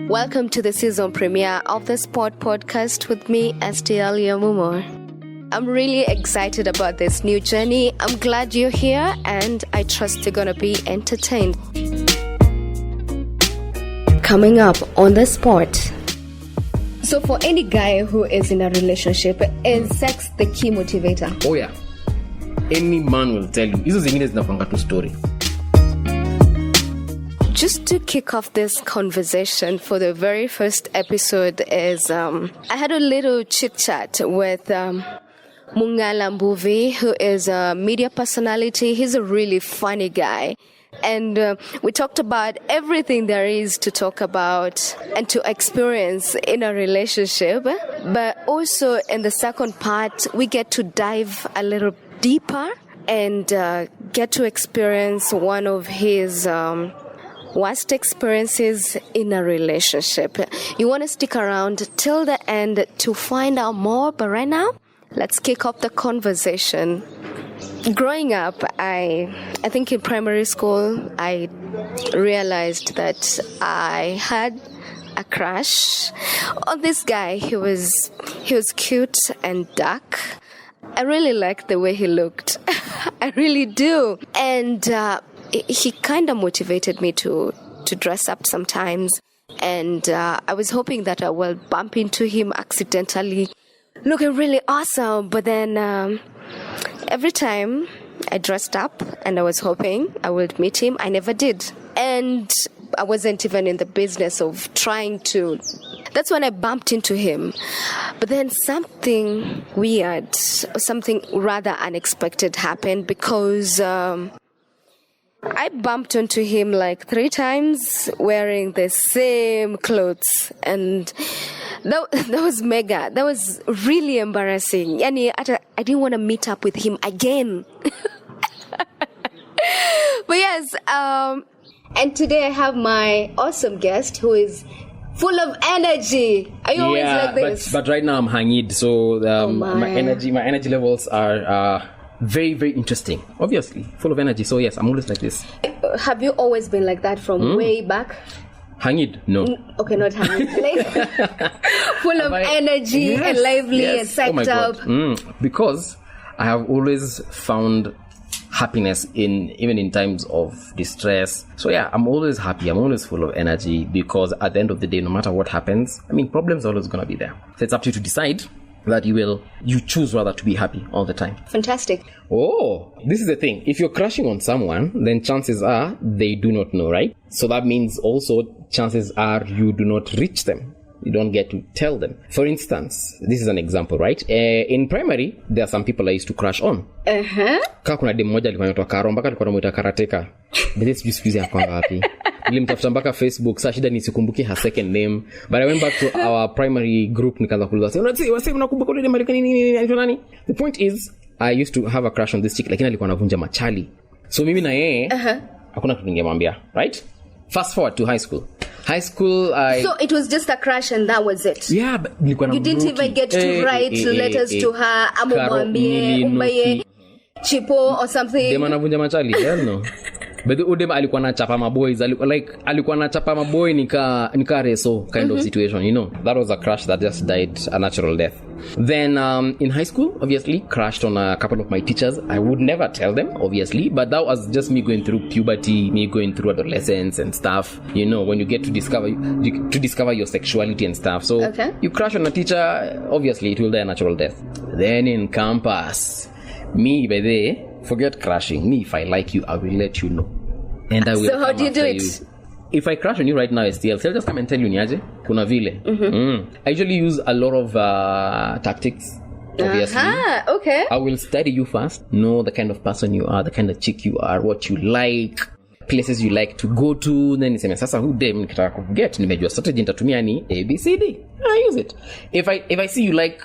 Welcome to the season premiere of the Sport Podcast with me, STL Mmmmmh. I'm really excited about this new journey. I'm glad you're here and I trust you're gonna be entertained. Coming up on the Sport. So for any guy who is in a relationship, is sex the key motivator? Oh yeah. Any man will tell you. Hizo zingine zinapanga tu story. Just to kick off this conversation for the very first episode is I had a little chit chat with Mungala Mbuvi, who is a media personality. He's a really funny guy. And we talked about everything there is to talk about and to experience in a relationship. But also in the second part, we get to dive a little deeper and get to experience one of his worst experiences in a relationship. You want to stick around till the end to find out more. But right now, let's kick off the conversation. Growing up, I think in primary school, I realized that I had a crush on this guy. He was cute and dark. I really liked the way he looked. I really do. And he kind of motivated me to dress up sometimes. And I was hoping that I will bump into him accidentally, looking really awesome. But then every time I dressed up and I was hoping I would meet him, I never did. And I wasn't even in the business of trying to. That's when I bumped into him. But then something weird, something rather unexpected happened because I bumped into him like 3 times wearing the same clothes. And that was mega. That was really embarrassing. Yani, I didn't want to meet up with him again. But yes, and today I have my awesome guest who is full of energy. Are you always like this? But right now I'm hanged, so my energy levels are very, very interesting. Obviously, full of energy. So yes, I'm always like this. Have you always been like that from way back? Hanged? No. Okay, not hanged. Like, full of energy and lively and psyched up. Because I have always found happiness even in times of distress. So yeah, I'm always happy. I'm always full of energy because at the end of the day, no matter what happens, problems are always going to be there. So it's up to you to decide that you choose rather to be happy all the time. Fantastic. Oh, this is the thing. If you're crushing on someone, then chances are they do not know, right? So that means also chances are you do not reach them. You don't get to tell them. For instance, this is an example, right? In primary, there are some people I used to crush on. Kaka kuna demu moja alikuwa anaitwa Karo, mpaka alikuwa anamuita Karateka. But this just yako wapi? Nilimtafuta mpaka Facebook, sasa shida nisikumbuke her second name. But I went back to our primary group nikaanza kuuliza, "Wasi unakumbuka yule Marekani nini anaitwa nani?" The point is, I used to have a crush on this chick, lakini alikuwa anavunja machali. So mimi na yeye hakuna kitu ningemwambia, right? Fast forward to high school. So it was just a crush and that was it. Yeah, but you didn't even get to write letters to her, amumwambie, umbaye, chipo or something. Dema anavunja machali, hell no. But udem alikuwa anachapa maboys, alikuwa anachapa maboy nika reso kind of situation, you know. That was a crush that just died a natural death. Then in high school, obviously, crushed on a couple of my teachers. I would never tell them, obviously, but that was just me going through puberty, me going through adolescence and stuff. You know, when you get to discover your sexuality and stuff. So you crush on a teacher, obviously, it will die a natural death. Then in campus, me, by the forget crushing. Me, if I like you, I will let you know. And I will. So how do you do it? You. If I crush on you right now, STL, I'll just come and tell you, niaje, kuna vile. I usually use a lot of tactics, obviously. Okay. I will study you first, know the kind of person you are, the kind of chick you are, what you like, places you like to go to. Then niseme, sasa who dem nikitaka kuget, nimejua strategy nitatumia ni ABCD. I use it. If I see you like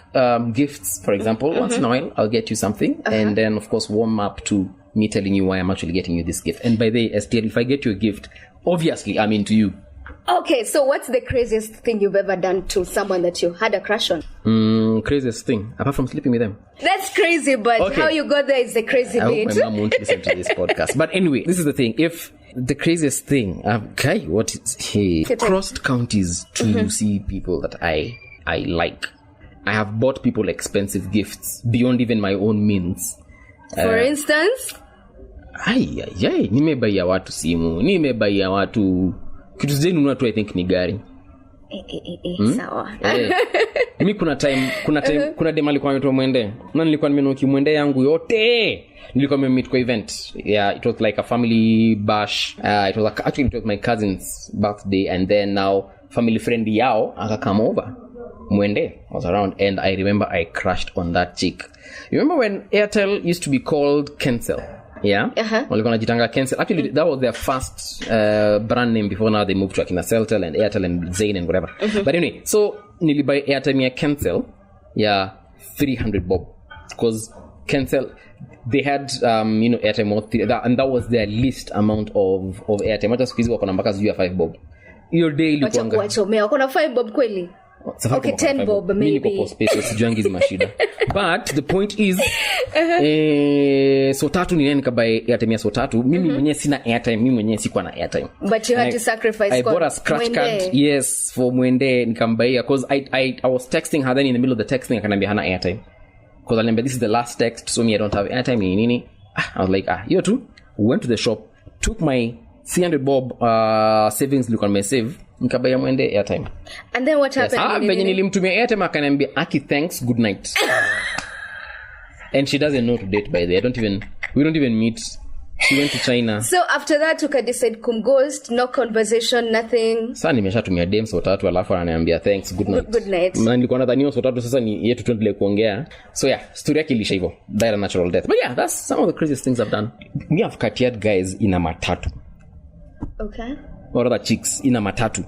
gifts, for example, once in a while, I'll get you something. And then, of course, warm up to me telling you why I'm actually getting you this gift. And by the way, STL, if I get you a gift, obviously I'm into you. Okay, so what's the craziest thing you've ever done to someone that you had a crush on? Craziest thing, apart from sleeping with them. That's crazy, but how you got there is the crazy bit. I hope my mom won't listen to this podcast. But anyway, this is the thing. If The craziest thing, okay, what is he crossed counties to see people that I like. I have bought people expensive gifts beyond even my own means. For instance? Nimebaia watu simu, nimebaia watu kitu zenu nunua tu I think ni gari. Sawa. Mimi kuna dem alikuwa ametoa mwende. Na nilikuwa nimenuki mwende yangu yote. Nilikuwa nimemeet kwa event. Yeah, it was like a family bash. It was my cousin's birthday, and then now family friend yao aka come over. Mwende was around, and I remember I crashed on that chick. You remember when Airtel used to be called Cancel? Yeah, walikuwa wanajitanga Cancel. Actually, that was their first brand name before now they moved to Akina Celtel and Airtel and Zain and whatever. But anyway, so nilibuy Airtel Cancel, 300 bob, because Cancel they had Airtel more and that was their least amount of Airtel. Hata siku hizi wako na mpaka ya 5 bob. Your day ilikuwa ngapi? Wachomea wako na 5 bob kweli? Okay, 10 bob maybe. Mimi niko space sijuangi mashida. But the point is so tatu ni nani kabai airtime so tatu. Mimi mwenyewe sina airtime, mimi mwenyewe sikuwa na airtime. But you had to sacrifice. I bought a scratch card, yes, for mwende nikambaia, because I was texting her, then in the middle of the texting akaniambia hana airtime. Because I remember this is the last text, so me I don't have airtime nini. I was like, you too. Went to the shop, took my 300 bob savings nilikuwa nimesave, nikabaya mwende airtime. And then what happened? Venye nilimtumia airtime akaniambia Aki, thanks, good night. And she doesn't know to date, by the way. We don't even meet. She went to China. So after that, you can decide kumghost, no conversation, nothing. Sasa nimeshatumia dem so tatu alafu ananiambia thanks, good night. Good night. Na nilikuwa nadhani so tatu sasa ni yetu tuendelee kuongea. So yeah, story yake ilisha hivyo. Died a natural death. But yeah, that's some of the craziest things I've done. We have katiat guys in a matatu. Okay. Or other chicks in a matatu.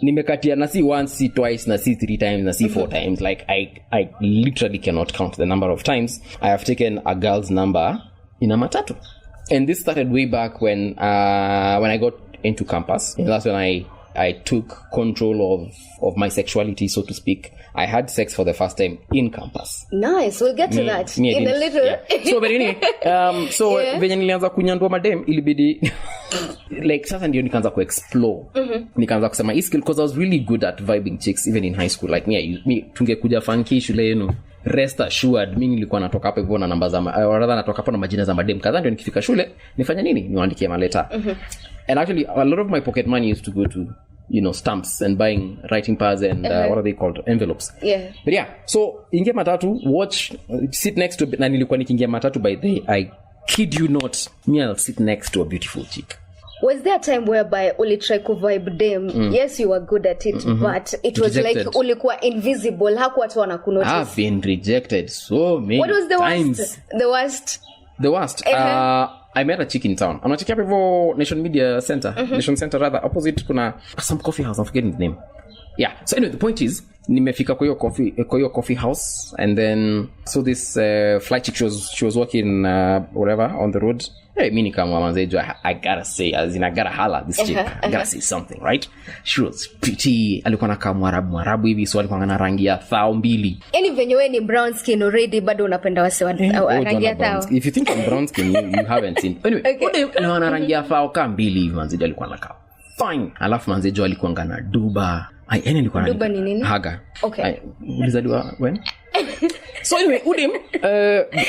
Nimekatia na si once, si twice, na si 3 times, na si 4 times. Like I literally cannot count the number of times I have taken a girl's number in a matatu. And this started way back when I got into campus. And that's when I took control of my sexuality, so to speak. I had sex for the first time in campus. Nice. We'll get to that in a little. Yeah. So but anyway, venye nilianza kunyandua madem ilibidi like sasa ndio nikaanza kuexplore. Nikaanza kusema hii skill, because I was really good at vibing chicks even in high school. Like me tungekuja funky shule yenu, rest assured mimi nilikuwa natoka hapo hivyo na namba za rather natoka hapo na majina za madem kadhaa, ndio nikifika shule nifanya nini, niwaandikie maleta. And actually a lot of my pocket money used to go to stamps and buying writing pads and what are they called, envelopes. But yeah, so ingia matatu, sit next to, na nilikuwa nikiingia matatu, by the I kid you not, me I'll sit next to a beautiful chick. Was there a time whereby uli try to vibe them? Yes, you were good at it, but it was rejected. Like ulikuwa invisible, hakuwa watu wanakunotice. I've been rejected so many times. What was the worst? The worst. I met a chick in town. I'm not checking up for Nation Media Center. Nation Center rather, opposite kuna some coffee house, I'm forgetting the name. Yeah. So anyway, the point is, nimefika kwa hiyo coffee house, and then so this fly chick, she was walking whatever on the road. Hey, mini kama manzejo, I gotta say, as in I gotta holla this chick. I gotta say something, right? She was pretty. Alikuwa na kama Mwarabu hivi, so alikuwa na rangi ya thao mbili. Yaani venye wewe ni brown skin already, bado unapenda wase wa rangi ya thao. If you think I'm brown skin, you haven't seen. Anyway, alikuwa na rangi ya thao kama mbili hivi, manzejo alikuwa na kama fine. Alafu manzejo alikuwa ngana duba. Yaani alikuwa na duba ni nini? Haga. Okay. Ulizaliwa when? So anyway, Udim,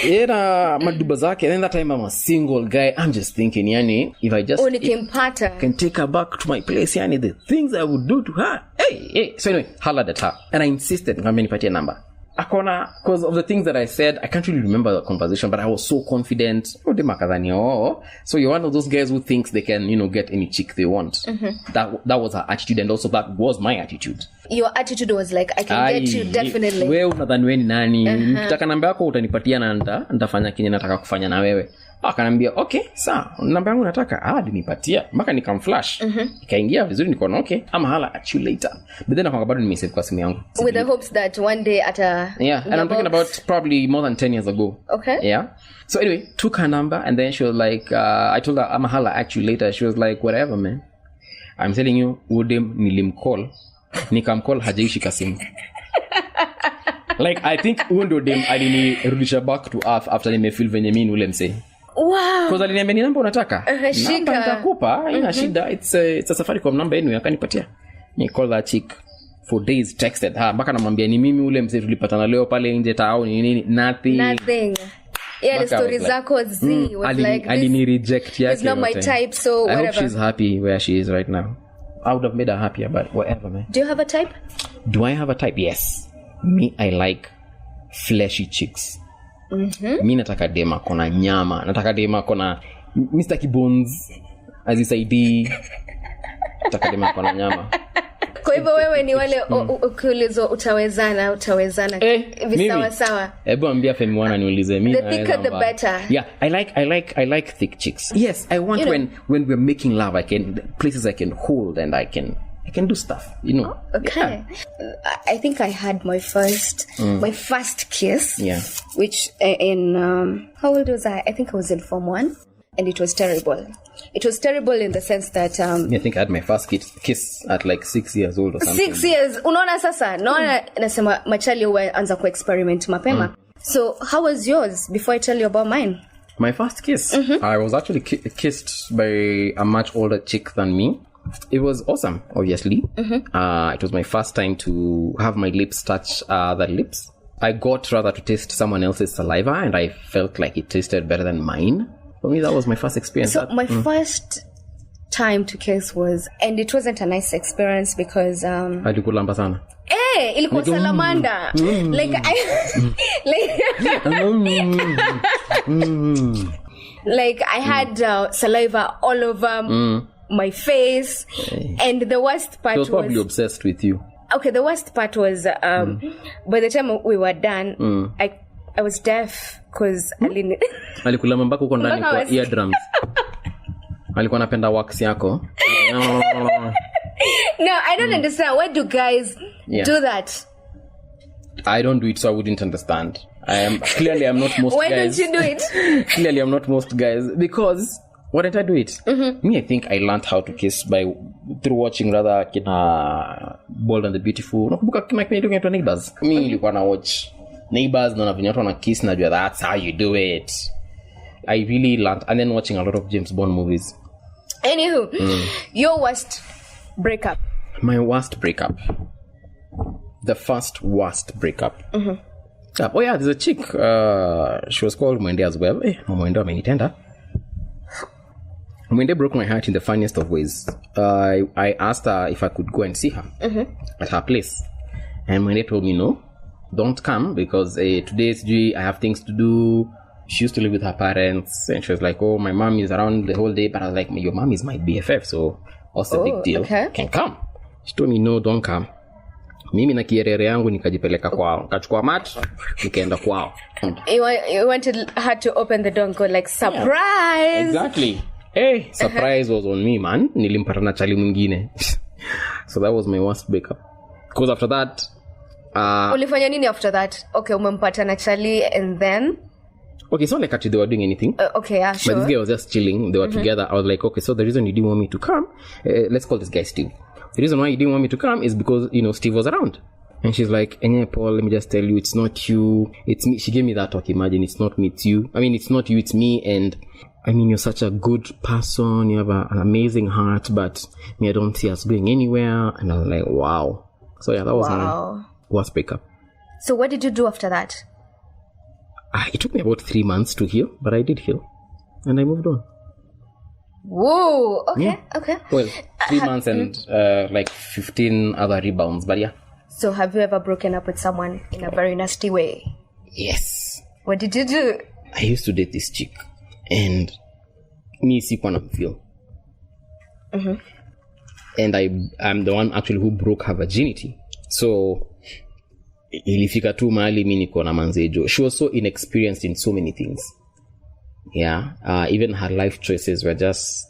era maduba zake, and then that time I'm a single guy. I'm just thinking, yani, if I just can take her back to my place, yani, the things I would do to her. Hey. So anyway, hollered at her, and I insisted, nipatie number. Akona, because of the things that I said, I can't really remember the conversation, but I was so confident. So you're one of those guys who thinks they can, get any chick they want. That was her attitude, and also that was my attitude. Your attitude was like, I can get you, definitely. Wewe unadhani wewe ni nani? Nikitaka namba yako utanipatia na nitafanya kile nataka kufanya na wewe. Akaniambia, okay, sawa. Namba yangu nataka. Nipatia. Mpaka nikamflash. Ikaingia vizuri, nikaona okay, I'm holla at you later. But then bado nimesave kwa simu yangu. With the hopes that one day yeah, and I'm talking about probably more than 10 years ago. Okay. Yeah. So anyway, took her number, and then she was like, I told her, I'm holla at you later. She was like, whatever, man. I'm telling you, Udem nilimcall. Nikamcall hajaishika simu. Like I think undo dem alinirudisha back to earth after nimefeel venye mimi ule mse. Wow. Because aliniambia ni namba unataka. Namba nitakupa, haina shida. It's a Safaricom number anyway, akanipatia. Ni call that chick for days, texted her. Mpaka namwambia ni mimi ule mzee tulipatana leo pale nje tao ni nothing. Yeah, the stories zako was like alini reject yake. It's not my type, so whatever. I hope she's happy where she is right now. I would have made her happier, but whatever, man. Do you have a type? Do I have a type? Yes. Me, I like fleshy chicks. Mi nataka dema kona nyama. Nataka dema kona Mr. Kibones azisaidi. Nataka dema kona nyama. Kwa hivyo wewe ni wale ukiulizwa utawezana sawa. Hebu ambia Femi wana niulize mimi. The thicker the better. Yeah, I like thick chicks. Yes, I want when we're making love, I can places I can hold and I can do stuff, Okay. Yeah. I think I had my first kiss. Yeah. Which in how old was I? I think I was in Form 1. And it was terrible. It was terrible in the sense that I think I had my first kiss at like 6 years old or something. 6 years. Unaona sasa, nasema machali huanza ku experiment mapema. So, how was yours before I tell you about mine? My first kiss. I was actually kissed by a much older chick than me. It was awesome, obviously. It was my first time to have my lips touch other lips. I got rather to taste someone else's saliva and I felt like it tasted better than mine. For me, that was my first experience. So my first time to kiss was, and it wasn't a nice experience because alikulamba sana. Ilikuwa salamander. Like I had saliva all over my face, and the worst part was probably obsessed with you. Okay, the worst part was by the time we were done, I was deaf because alikulamba mpaka uko ndani kwa eardrums. Alikuwa anapenda wax yako. No, I don't understand. Why do guys do that? I don't do it, so I wouldn't understand. I'm not most Why guys. Why don't you do it? Clearly, I'm not most guys because why didn't I do it? Me, I think I learned how to kiss through watching rather kina Bold and the Beautiful. Nakumbuka kina doing it to Neighbors. Me nilikuwa na watch Neighbors na vinyo na kiss na jua that's how you do it. I really learned, and then watching a lot of James Bond movies. Anywho, your worst breakup. My worst breakup. The first worst breakup. Oh yeah, there's a chick. She was called Mwende as well. Mwende amenitenda. Mwende broke my heart in the funniest of ways. I asked her if I could go and see her at her place. And Mwende told me no, don't come because today I have things to do. She used to live with her parents and she was like, oh, my mom is around the whole day. But I was like, your mom is my BFF, so what's the big deal? Okay. Can come. She told me no, don't come. Mimi na kierere yangu nikajipeleka kwao. Kachukua mat, nikaenda kwao. You wanted her to open the door and go like, surprise! Yeah, exactly. Hey, surprise was on me, man. Nilimpata na chali mwingine. So that was my worst breakup. Because after that... ulifanya nini after that? Okay, umempata na chali and then... Okay, it's not like actually they were doing anything. Okay, yeah, sure. But this guy was just chilling. They were together. I was like, okay, so the reason you didn't want me to come, let's call this guy Steve. The reason why you didn't want me to come is because, Steve was around. And she's like, Paul, let me just tell you, it's not you. It's me. She gave me that talk. Imagine, it's not me, it's you. I mean, it's not you, it's me. And I mean, you're such a good person. You have an amazing heart, but me, I don't see us going anywhere. And I was like, wow. So yeah, that was my worst breakup. So what did you do after that? It took me about 3 months to heal, but I did heal. And I moved on. Whoa. Okay. Yeah. Okay. Well, 3 months and like 15 other rebounds, but yeah. So have you ever broken up with someone in a very nasty way? Yes. What did you do? I used to date this chick. And me sikuwa na feel. And I'm the one actually who broke her virginity. So ilifika tu mahali mimi niko na manzejo. She was so inexperienced in so many things. Yeah. Even her life choices were just...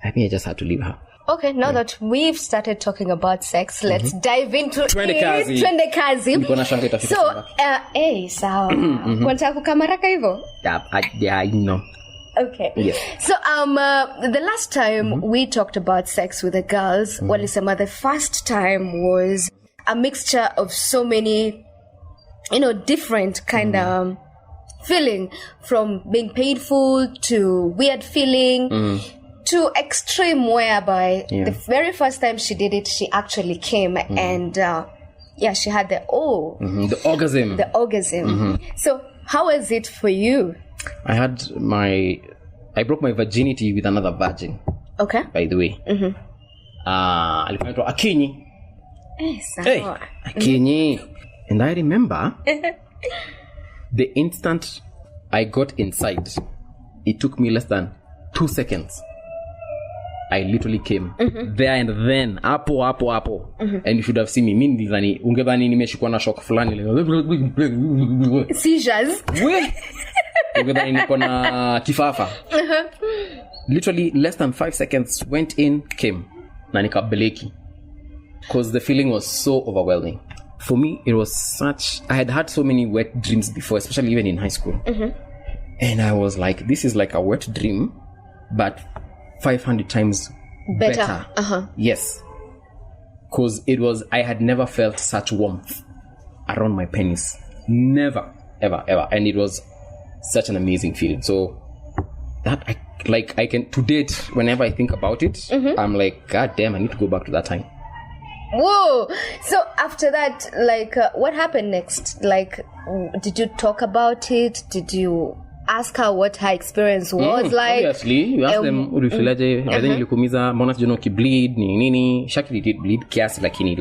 I think I just had to leave her. Okay, now that we've started talking about sex, let's dive into Twende kazi. Twende kazi. Niko na shanga itafika. So, sawa. Unataka kukamaraka hivyo? Yeah, I know. Okay. Yes. So, the last time we talked about sex with the girls, walisema the first time was a mixture of so many, different kind of feeling, from being painful to weird feeling to extreme, whereby the very first time she did it, she actually came and she had the orgasm. The orgasm. So how was it for you? I broke my virginity with another virgin. Okay. By the way. Alifanaitwa Akinyi. Hey, Akinyi. And I remember the instant I got inside, it took me less than 2 seconds. I literally came there and then, apo. And you should have seen me. Mimi ungevani nimeshikwa na shock fulani. Seizures. Ungevani niko na kifafa. Literally less than 5 seconds, went in, came. Na nikabeleki. Because the feeling was so overwhelming. For me, it was I had had so many wet dreams before, especially even in high school. And I was like, this is like a wet dream, but 500 times better. Yes. Because I had never felt such warmth around my penis. Never, ever. And it was such an amazing feeling. So that I can, to date, whenever I think about it, I'm like, God damn, I need to go back to that time. Whoa. So after that, what happened next? Did you talk about it? Did you ask her what her experience was like? Obviously, you ask them, ulifilaje, everything ilikumiza, mbona sijui ukibleed, nini. She actually did bleed kiasi, lakini,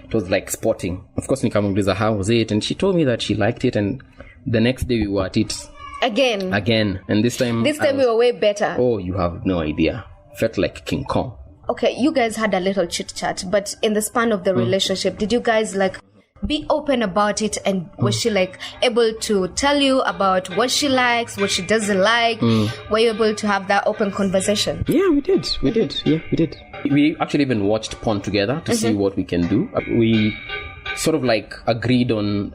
it was like spotting. Of course, nikamuuliza how was it, and she told me that she liked it, and the next day we were at it. Again. And this time we were way better. Oh, you have no idea. Felt like King Kong. Okay, you guys had a little chit chat, but in the span of the relationship, did you guys be open about it? And was she able to tell you about what she likes, what she doesn't like? Were you able to have that open conversation? Yeah, we did. Yeah, we did. We actually even watched porn together to see what we can do. We sort of agreed on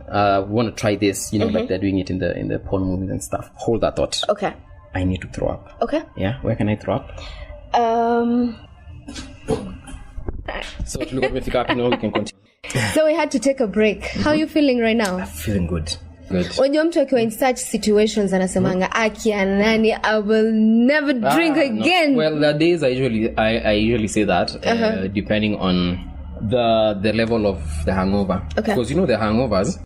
want to try this, like they're doing it in the porn movies and stuff. Hold that thought. Okay. I need to throw up. Okay. Yeah, where can I throw up? So we can continue. So we had to take a break. How are you feeling right now? I'm feeling good. When you're in such situations, anasemanga akia nani, I will never drink again. No. Well, the days I usually say that, depending on the level of the hangover. Okay. Because the hangovers,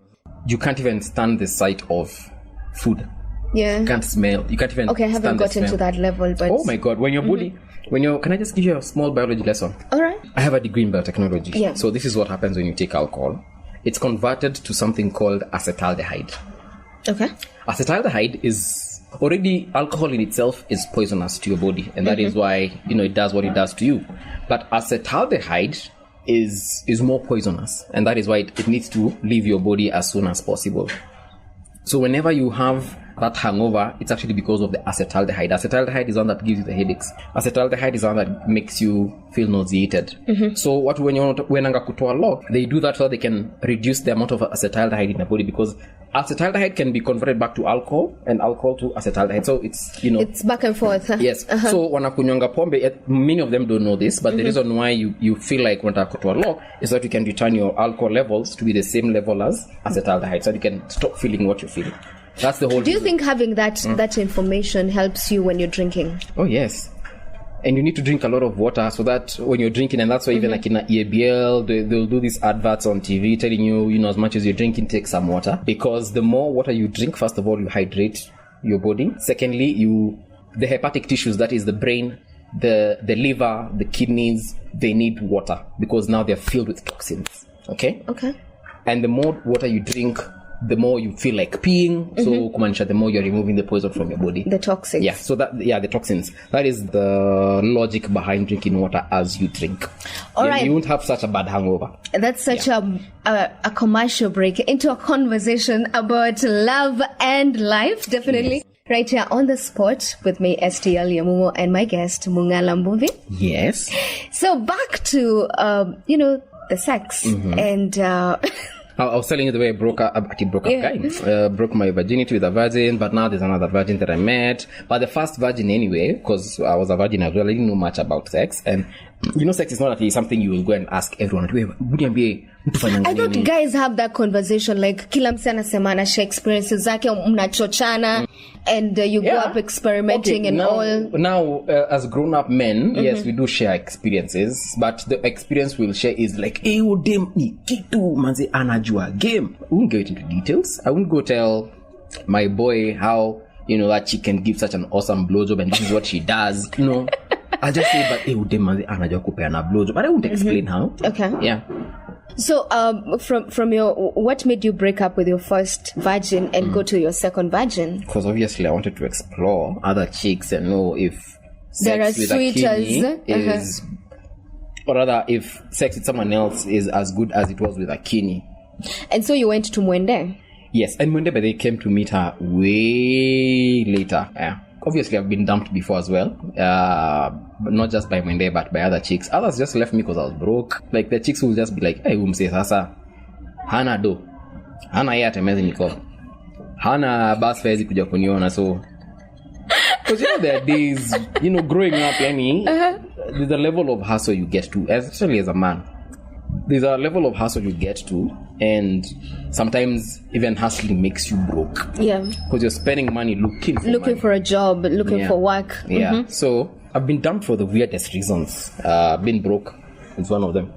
you can't even stand the sight of food. Yeah. You can't smell. You can't even. Okay, I haven't gotten to that level, but. Oh my God! When your body. Can I just give you a small biology lesson? All right. I have a degree in biotechnology. Yeah. So this is what happens when you take alcohol. It's converted to something called acetaldehyde. Okay. Acetaldehyde is already, alcohol in itself is poisonous to your body. And that is why, it does what it does to you. But acetaldehyde is more poisonous. And that is why it needs to leave your body as soon as possible. So whenever you have that hangover, it's actually because of the acetaldehyde. Acetaldehyde is one that gives you the headaches. Acetaldehyde is one that makes you feel nauseated. So when kutoa lock, they do that so they can reduce the amount of acetaldehyde in the body, because acetaldehyde can be converted back to alcohol and alcohol to acetaldehyde. So it's, it's back and forth. Huh? Yes. So wanakunyonga pombe, many of them don't know this, but the reason why you feel like wanataka kutoa lock is that you can return your alcohol levels to be the same level as acetaldehyde, so you can stop feeling what you're feeling. That's the whole. Do you think having that information helps you when you're drinking? Oh yes, and you need to drink a lot of water so that when you're drinking, and that's why even like in a EABL, they'll do these adverts on TV telling you, as much as you're drinking, take some water, because the more water you drink, first of all, you hydrate your body. Secondly, the hepatic tissues, that is the brain, the liver, the kidneys, they need water because now they're filled with toxins. Okay. And the more water you drink, the more you feel like peeing. So kumanisha, the more you're removing the poison from your body. The toxins. Yeah. So the toxins. That is the logic behind drinking water as you drink. All right. You won't have such a bad hangover. That's such a commercial break into a conversation about love and life. Definitely. Yes. Right here on the spot with me, STL Yamumo, and my guest, Mmmmmh. Yes. So back to, the sex and... I was telling you the way I broke up guy. Broke my virginity with a virgin, but now there's another virgin that I met. But the first virgin anyway, because I was a virgin as well, I didn't know much about sex. And You know, sex is not something you will go and ask everyone. I thought guys have that conversation, like kila mse anasema ana share experiences zake, mnachochana, and you go up experimenting and all. Now, as grown-up men, yes, we do share experiences, but the experience we'll share is like, hey, dem ni kitu manze anajua game. I won't get into details. I won't go tell my boy how, you know, that she can give such an awesome blowjob and this is what she does, you know. I'll just say, but hey, dem manze anajua kupeana blowjob, but I won't explain how. Okay. Yeah. So, from your, what made you break up with your first virgin and go to your second virgin? Because obviously I wanted to explore other chicks and know if sex with a kidney is, or rather, if sex with someone else is as good as it was with a kidney. And so you went to Mwende? Yes, and Mwende, but they came to meet her way later. Yeah. Obviously, I've been dumped before as well. But not just by Mwende, but by other chicks. Others just left me because I was broke. Like, the chicks will just be like, hey, umse sasa. Hana do. Hana yate mezi niko. Hana bas fezi kuja kuniona, so. Because, you know, there are days, you know, growing up, there's a level of hustle you get to, especially as a man. There's a level of hustle you get to, and sometimes even hustling makes you broke. Yeah. Because you're spending money looking for a job, looking for work. Yeah. So I've been dumped for the weirdest reasons. Being broke is one of them.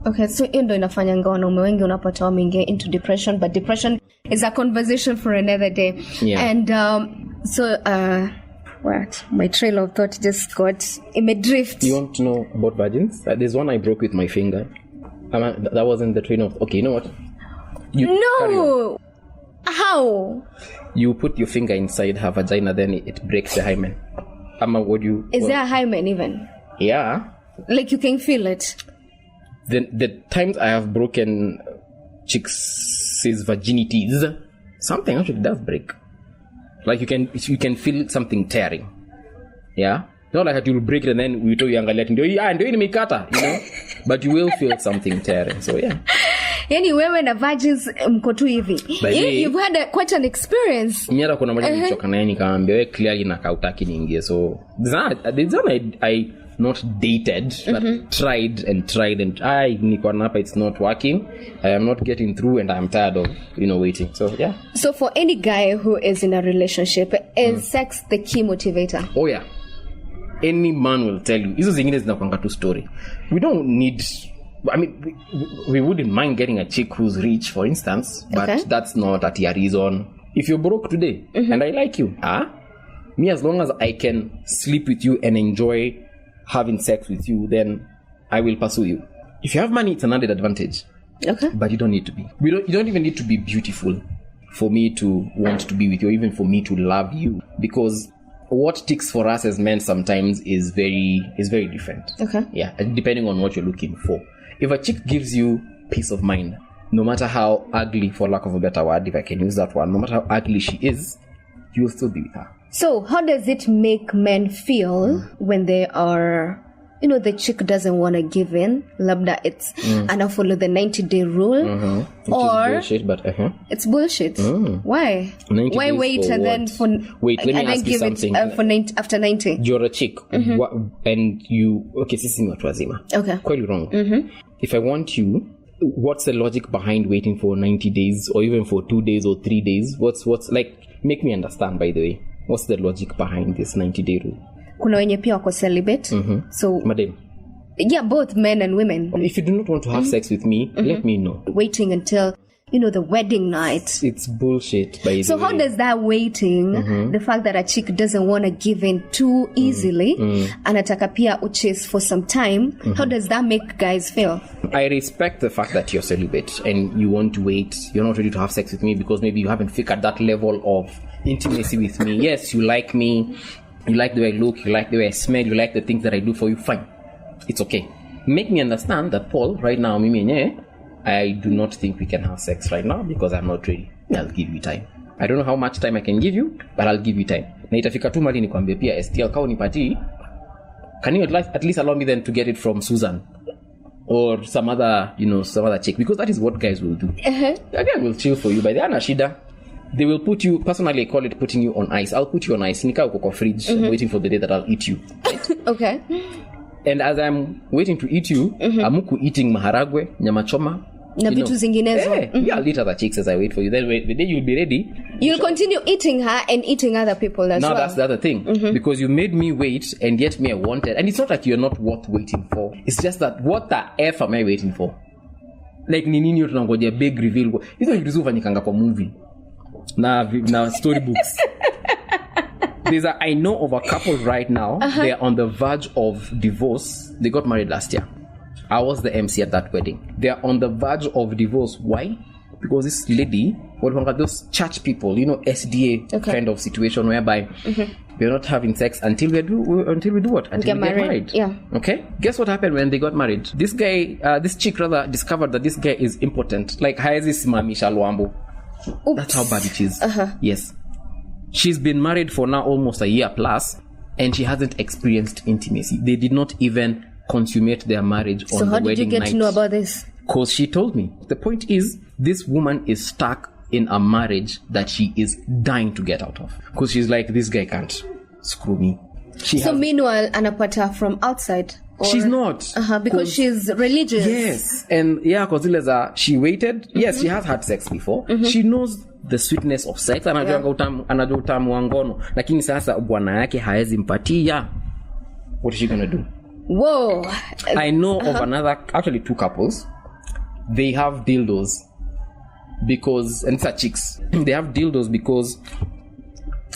Okay, so hiyo ndo inafanya wanaume wengi unapata wameingia into depression, but depression is a conversation for another day. Yeah. And what? My trail of thought just got in a drift. You want to know about virgins? There's one I broke with my finger. That wasn't the train of... Okay, you know what? No! How? You put your finger inside her vagina, then it breaks the hymen. Is there a hymen even? Yeah. Like you can feel it? The times I have broken chicks' virginities, something actually does break. Like you can feel something tearing. Yeah? Not like you'll break it and then we tell you you know? But you will feel something tearing. So yeah. Yani wewe na virgins mko tu hivi. You've had quite an experience. Nyara kuna moja nilichoka naye nikaambia wewe clearly nakautaki niingie. So there's one I not dated, but tried and I niko napa, it's not working. I am not getting through and I am tired of, waiting. So yeah. So for any guy who is in a relationship, is sex the key motivator? Oh yeah. Any man will tell you. Hizo zingine zinakuanga tu story. We don't need, I mean, we wouldn't mind getting a chick who's rich, for instance, but that's not at your reason. If you're broke today and I like you, me, as long as I can sleep with you and enjoy having sex with you, then I will pursue you. If you have money, it's an added advantage. Okay. But you don't need to be. You don't even need to be beautiful for me to want to be with you, or even for me to love you. Because what ticks for us as men sometimes is very different. Okay. Yeah, depending on what you're looking for. If a chick gives you peace of mind, no matter how ugly, for lack of a better word, if I can use that one, no matter how ugly she is, you will still be with her. So how does it make men feel when they are, the chick doesn't want to give in, labda it's, and I follow the 90-day rule, or bullshit, but it's bullshit. Why? Why wait and then let me ask you something. After 90? You're a chick, and you, sisi ni watu wazima. Okay. Quite wrong. If I want you, what's the logic behind waiting for 90 days, or even for 2 days or 3 days? What's like? Make me understand, by the way. What's the logic behind this 90-day rule? Kuna wenye pia wako celibate. So, madam. Yeah, both men and women. If you do not want to have sex with me, let me know. Waiting until, the wedding night. It's bullshit, by the way. So how does that waiting, the fact that a chick doesn't want to give in too easily, anataka pia uchase for some time, how does that make guys feel? I respect the fact that you're celibate and you want to wait. You're not ready to have sex with me because maybe you haven't figured that level of intimacy with me. Yes, you like me. You like the way I look. You like the way I smell. You like the things that I do for you. Fine. It's okay. Make me understand that, Paul, right now, I do not think we can have sex right now because I'm not ready. I'll give you time. I don't know how much time I can give you, but I'll give you time. Na itafika tu mali nikwambie pia STL kao nipati. Can you at least allow me then to get it from Susan or some other chick? Because that is what guys will do. The guy will chill for you. By the anashida, they will put you, personally I call it putting you on ice. I'll put you on ice. Nika uko kwa fridge waiting for the day that I'll eat you. Okay. And as I'm waiting to eat you, I'm eating maharagwe, nyama choma. Na vitu zinginezo. Yeah, I'll eat other chicks as I wait for you. Then the day you'll be ready, you'll continue eating her and eating other people as well. Now that's the other thing. Because you made me wait, and yet me I wanted. And it's not like you're not worth waiting for. It's just that what the F am I waiting for? Like ni nini tunangoja big reveal. Hizo vitu zifanyikanga kwa movie. Na storybooks. I know of a couple right now. They are on the verge of divorce. They got married last year. I was the MC at that wedding. They are on the verge of divorce. Why? Because this lady, those church people, SDA kind of situation whereby we're not having sex until we do what? Until we get married. Yeah. Okay. Guess what happened when they got married? This chick discovered that this guy is impotent. Like haezi simamisha luambo. That's how bad it is. Yes. She's been married for now almost a year plus, and she hasn't experienced intimacy. They did not even consummate their marriage on the wedding night. So how did you get to know about this? Because she told me. The point is, this woman is stuck in a marriage that she is dying to get out of. Because she's like, this guy can't screw me. Meanwhile, anapata from outside? Or? She's not. Because she's religious. Yes. And because she waited. Yes, she has had sex before. She knows the sweetness of sex. Anajua utamu wa ngono. Lakini sasa bwana yake haezi mpatia. What is she gonna do? Whoa. I know of actually two couples. They have dildos because, and it's a chicks. They have dildos because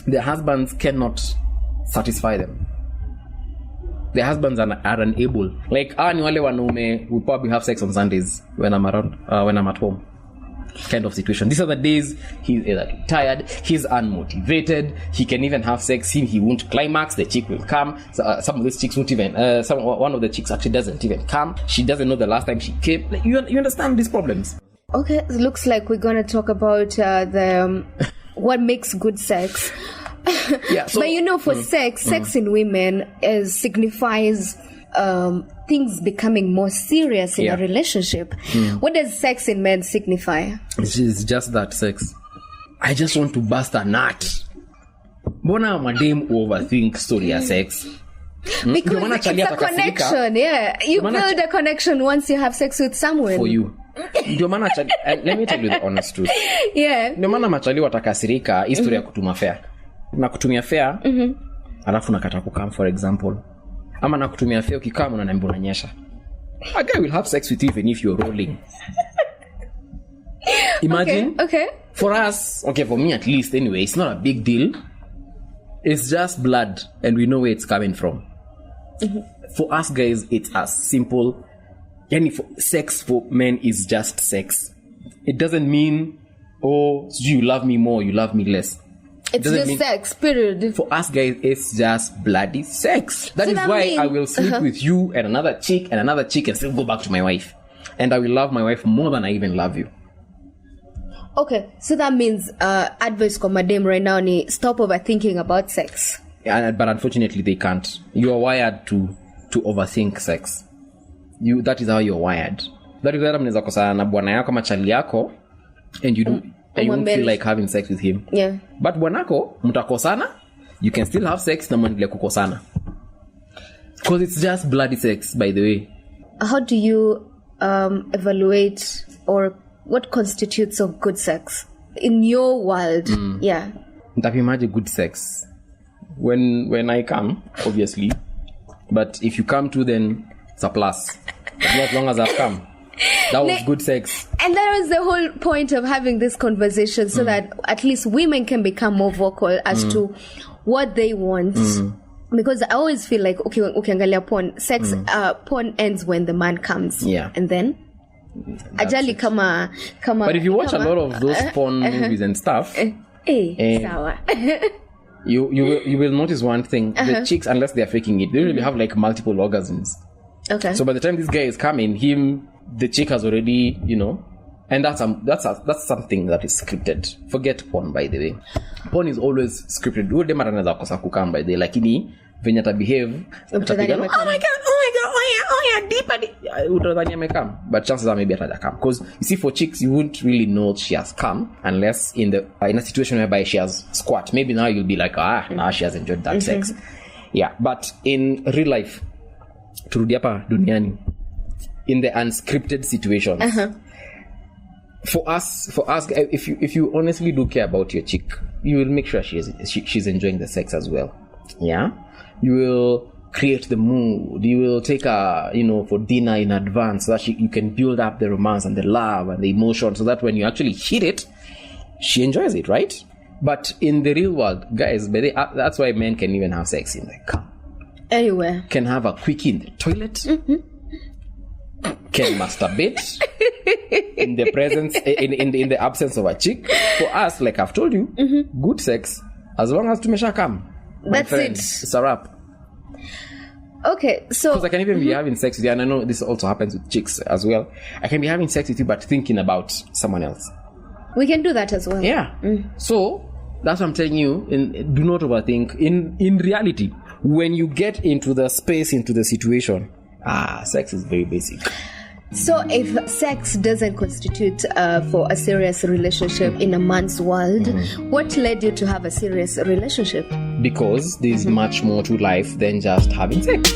their husbands cannot satisfy them. Their husbands are unable. Like, ni wale wanaume will probably have sex on Sundays when I'm around, when I'm at home. Kind of situation. These are the days he's either tired, he's unmotivated, he can even have sex, he won't climax, the chick will come. Some of these chicks won't even, one of the chicks actually doesn't even come. She doesn't know the last time she came. Like, you understand these problems? Okay, it looks like we're going to talk about what makes good sex. Yeah, so, but for sex in women signifies things becoming more serious in a relationship. What does sex in men signify? It's just that sex. I just want to bust a nut. Mbona madem overthink story ya sex? Because it's a connection, yeah. You build a connection once you have sex with someone. For you. Let me tell you the honest truth. Yeah. Ndio maana machali watakasirika history ya kutuma fare. Na kutumia fare, alafu nakata kukam, for example. Ama na kutumia fare ukikam unaniambia unanyesha. A guy will have sex with you even if you're rolling. Imagine. Okay. For us, for me at least anyway, it's not a big deal. It's just blood and we know where it's coming from. For us guys, it's as simple. Sex for men is just sex. It doesn't mean, you love me more, you love me less. It's just sex, period. For us guys, it's just bloody sex. That is why I will sleep with you and another chick and still go back to my wife. And I will love my wife more than I even love you. Okay, so that means advice for madam right now ni stop overthinking about sex. Yeah, but unfortunately they can't. You are wired to overthink sex. That is how you're wired. That is why mnaweza kosana na bwana yako ama chali yako and you won't feel like having sex with him. Yeah. But bwanako mtakosana, you can still have sex na mwendelee kukosana. Because it's just bloody sex, by the way. How do you evaluate or what constitutes of good sex in your world? Yeah. Imagine good sex when I come, obviously. But if you come too, then it's a plus. But not as long as I've come. That was good sex. And that was the whole point of having this conversation, so that at least women can become more vocal as to what they want. Because I always feel like, ukiangalia porn, sex, porn ends when the man comes. Yeah. And then? Ajali kama. But if you watch a lot of those porn movies and stuff, sawa. you will notice one thing. The chicks, unless they are faking it, they really have like multiple orgasms. Okay. So by the time this guy is coming, the chick has already, and that's something that is scripted. Forget porn, by the way. Porn is always scripted. Huyo dema anaweza kosa kukam, by the way, lakini venye ata behave, atapiga, oh my god, deeper. Utadhani amekam, but chances are maybe atajakam. Because you see, for chicks, you wouldn't really know she has come unless in a situation whereby she has squat. Maybe now you'll be like, now she has enjoyed that sex. Yeah, but in real life, turudi hapa duniani, in the unscripted situations. For us, if you honestly do care about your chick, you will make sure she's enjoying the sex as well. Yeah, you will create the mood. You will take her, for dinner in advance, so that you can build up the romance and the love and the emotion, so that when you actually hit it, she enjoys it, right? But in the real world, guys, that's why men can even have sex in the car, anywhere, can have a quickie in the toilet. Can masturbate in the presence, in the absence of a chick. For us, like I've told you, good sex, as long as tumesha come. That's friend, it. It's a wrap. Okay, so because I can even be having sex with you, and I know this also happens with chicks as well. I can be having sex with you, but thinking about someone else. We can do that as well. Yeah. So that's what I'm telling you. Do not overthink. In reality, when you get into the space, into the situation, sex is very basic. So if sex doesn't constitute for a serious relationship in a man's world, what led you to have a serious relationship? Because there's much more to life than just having sex.